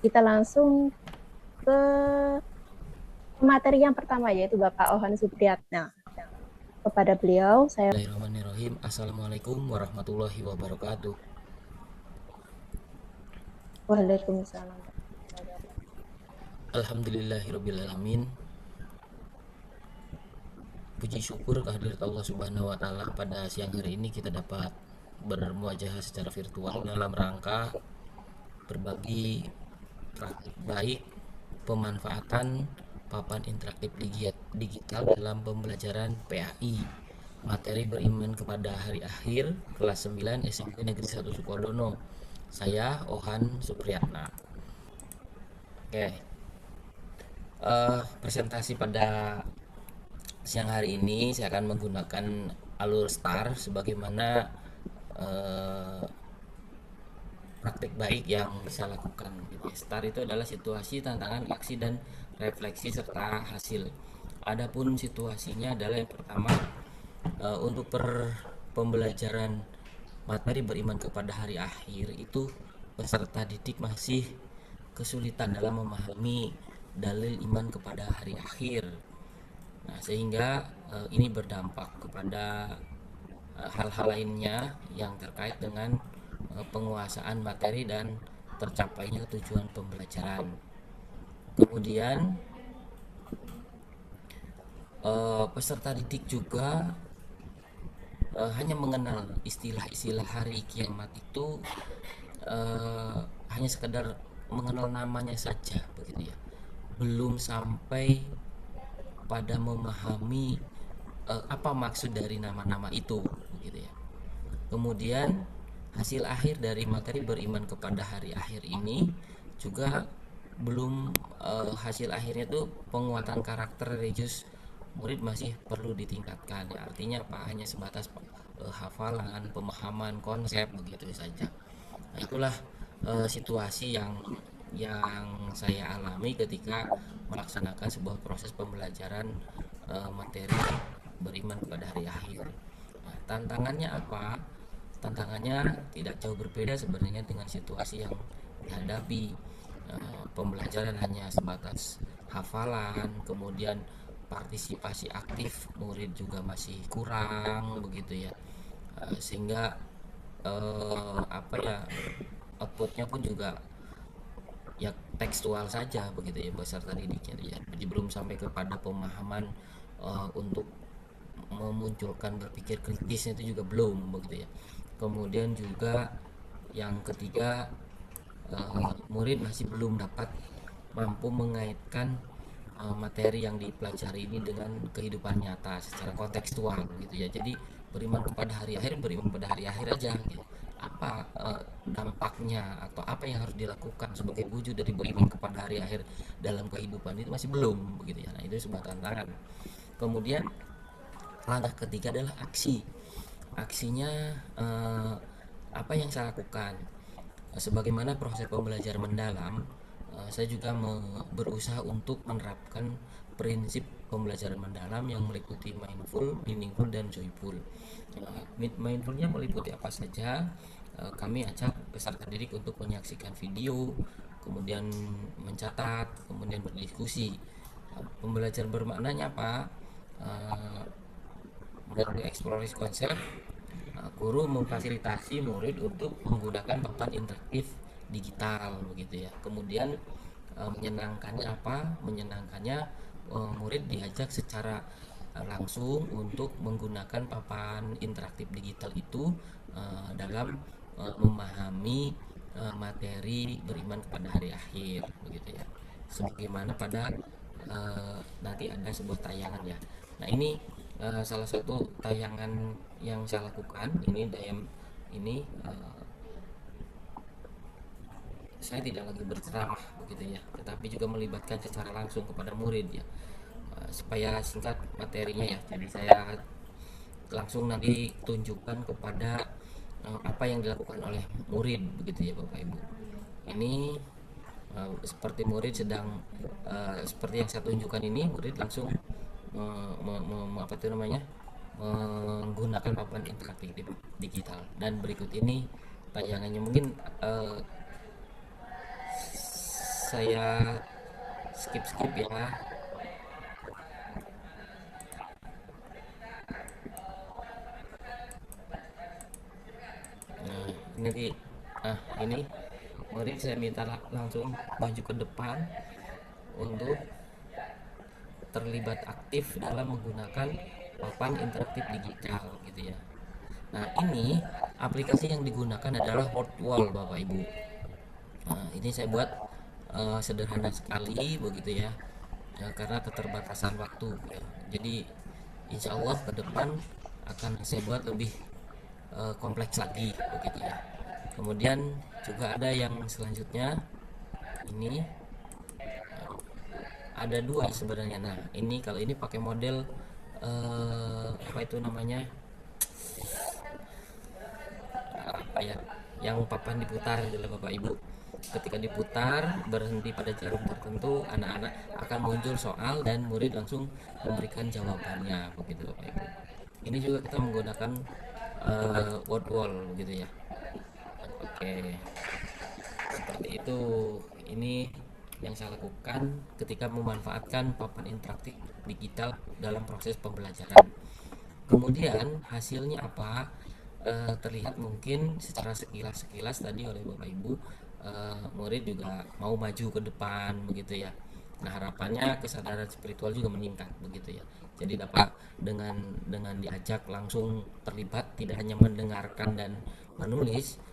kita langsung ke materi yang pertama, yaitu Bapak Ohan Supriyatna. Kepada beliau, saya Bismillahirrahmanirrahim. Assalamualaikum warahmatullahi wabarakatuh. Waalaikumsalam. Alhamdulillahirrabbilalamin. Puji syukur kehadirat Allah Subhanahu wa Ta'ala, pada siang hari ini kita dapat bermuajah secara virtual dalam rangka berbagi praktik baik pemanfaatan papan interaktif digital dalam pembelajaran PAI, materi beriman kepada hari akhir, kelas 9 SMP Negeri 1 Sukodono. Saya Ohan Supriyatna. Oke, presentasi pada siang hari ini saya akan menggunakan alur STAR sebagaimana eh, praktik baik yang bisa lakukan. STAR itu adalah situasi, tantangan, aksi, dan refleksi serta hasil. Adapun situasinya adalah yang pertama, untuk pembelajaran materi beriman kepada hari akhir itu peserta didik masih kesulitan dalam memahami dalil iman kepada hari akhir. Nah, sehingga ini berdampak kepada hal-hal lainnya yang terkait dengan penguasaan materi dan tercapainya tujuan pembelajaran. Kemudian peserta didik juga hanya mengenal istilah-istilah hari kiamat itu, eh, hanya sekedar mengenal namanya saja begitu ya, belum sampai pada memahami apa maksud dari nama-nama itu begitu ya. Kemudian hasil akhir dari materi beriman kepada hari akhir ini juga belum, hasil akhirnya itu penguatan karakter religius murid masih perlu ditingkatkan ya. Artinya apa, hanya sebatas hafalan, pemahaman konsep begitu saja. Nah, itulah situasi yang saya alami ketika melaksanakan sebuah proses pembelajaran materi beriman kepada hari akhir. Nah, tantangannya apa? Tantangannya tidak jauh berbeda sebenarnya dengan situasi yang dihadapi. Pembelajaran hanya sebatas hafalan, kemudian partisipasi aktif murid juga masih kurang begitu ya. Sehingga apa ya, outputnya pun juga ya tekstual saja begitu ya beserta didiknya ya. Jadi belum sampai kepada pemahaman untuk memunculkan berpikir kritisnya itu juga belum begitu ya. Kemudian juga yang ketiga, murid masih belum dapat mampu mengaitkan materi yang dipelajari ini dengan kehidupan nyata secara kontekstual gitu ya. Jadi beriman pada hari akhir aja gitu. Apa dampaknya atau apa yang harus dilakukan sebagai wujud dari beriman kepada hari akhir dalam kehidupan itu masih belum begitu ya. Nah, itu sebuah tantangan. Kemudian langkah ketiga adalah aksi. Aksinya, apa yang saya lakukan sebagaimana proses pembelajaran mendalam, saya juga berusaha untuk menerapkan prinsip pembelajaran mendalam yang meliputi mindful, meaningful, dan joyful. Mindfulnya meliputi apa saja? Kami ajak peserta didik untuk menyaksikan video, kemudian mencatat, kemudian berdiskusi. Pembelajaran bermaknanya apa? Eh, Melalui eksplorasi konsep, guru memfasilitasi murid untuk menggunakan papan interaktif digital begitu ya. Kemudian menyenangkannya apa? Menyenangkannya murid diajak secara langsung untuk menggunakan papan interaktif digital itu dalam memahami materi beriman kepada hari akhir begitu ya. Sebagaimana pada nanti ada sebuah tayangan ya. Nah, ini salah satu tayangan yang saya lakukan ini ini, saya tidak lagi berceramah begitu ya, tetapi juga melibatkan secara langsung kepada murid ya. Supaya singkat materinya ya, jadi saya langsung nanti tunjukkan kepada apa yang dilakukan oleh murid begitu ya Bapak Ibu. Ini seperti murid sedang, seperti yang saya tunjukkan ini, murid langsung apa itu namanya, menggunakan papan interaktif digital. Dan berikut ini tayangannya, mungkin saya skip ya. Nah, ini mari saya minta langsung maju ke depan untuk terlibat aktif dalam menggunakan papan interaktif digital gitu ya. Nah, ini aplikasi yang digunakan adalah Hotwall Bapak Ibu. Nah, ini saya buat sederhana sekali begitu ya. Ya, karena keterbatasan waktu ya. Jadi insya Allah ke depan akan saya buat lebih kompleks lagi begitu ya. Kemudian juga ada yang selanjutnya, ini ada dua sebenarnya. Nah, ini kalau ini pakai model apa itu namanya, apa ya, yang papan diputar adalah Bapak Ibu. Ketika diputar berhenti pada jarum tertentu, anak-anak akan muncul soal dan murid langsung memberikan jawabannya begitu Bapak Ibu. Ini juga kita menggunakan word wall begitu ya. Oke, seperti itu. Ini yang saya lakukan ketika memanfaatkan papan interaktif digital dalam proses pembelajaran. Kemudian hasilnya apa? Terlihat mungkin secara sekilas tadi oleh Bapak Ibu, murid juga mau maju ke depan begitu ya. Nah, harapannya kesadaran spiritual juga meningkat begitu ya. Jadi dapat dengan diajak langsung terlibat, tidak hanya mendengarkan dan menulis,